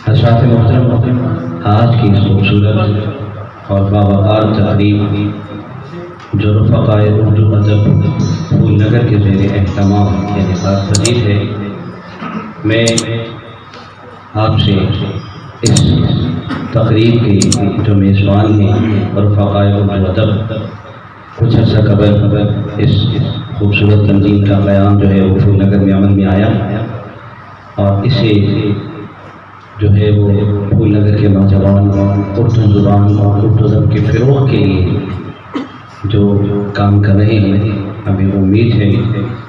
حضرات محترم، آج کی خوبصورت اور باوقار تقریب جو رفقائے اردو ادب پھول نگر کے زیر اہتمام انعقاد پذیر ہے، میں آپ سے اس تقریب کی جو میزبان ہیں رفقائے اردو ادب، کچھ عرصہ قبل اس خوبصورت تنظیم کا قیام جو ہے وہ پھول نگر میں عمل میں آیا، اور اسے جو ہے وہ پھول نگر کے نوجوان اردو زبان اور اردو ادب کے فروغ کے لیے جو کام کر رہے ہیں، ہمیں امید ہے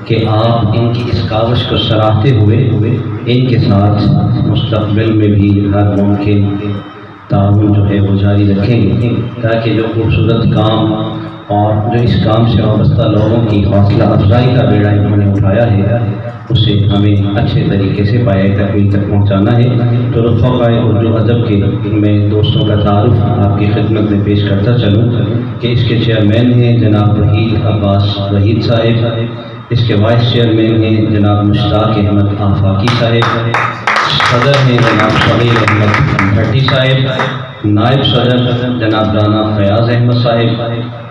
کہ آپ ان کی اس کاوش کو سراہتے ہوئے ان کے ساتھ مستقبل میں بھی ہر ممکن تعاون جو ہے وہ جاری رکھیں گے، تاکہ جو خوبصورت کام اور جو اس کام سے وابستہ لوگوں کی حوصلہ افزائی کا بیڑا انہوں نے اٹھایا ہے، اسے ہمیں اچھے طریقے سے پایۂ تکمیل تک پہنچانا ہے۔ تو رفقائے اردو ادب کے میں دوستوں کا تعارف آپ کی خدمت میں پیش کرتا چلوں کہ اس کے چیئرمین ہیں جناب وحید عباس وحید صاحب، اس کے وائس چیئرمین ہیں جناب مشتاق احمد آفاقی صاحب، صدر ہیں جناب صغیر احمد بھٹی صاحب، نائب صدر جناب رانا فیاض احمد صاحب،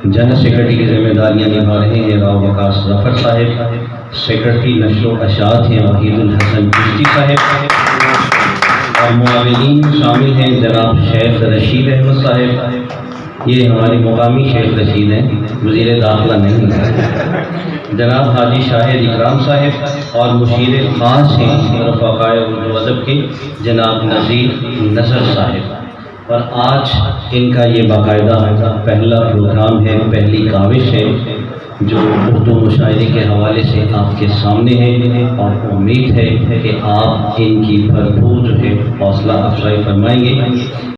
جنرل سیکرٹری کی ذمہ داریاں نبھا رہے ہیں راؤ وقاص ظفر صاحب، سیکرٹری نشر و اشاعت ہیں وحید الحسن چشتی صاحب، اور معاونین شامل ہیں جناب شیخ رشید احمد صاحب، یہ ہمارے مقامی شیخ رشید ہیں، وزیر داخلہ نہیں ہیں، جناب حاجی شاہد اکرام صاحب، اور مشیر خاص ہیں رفقائے اردو ادب کے جناب نذیر نصر صاحب۔ اور آج ان کا یہ باقاعدہ پہلا پروگرام ہے، پہلی کاوش ہے جو اردو مشاعرے کے حوالے سے آپ کے سامنے ہے، اور امید ہے کہ آپ ان کی بھرپور جو ہے حوصلہ افزائی فرمائیں گے۔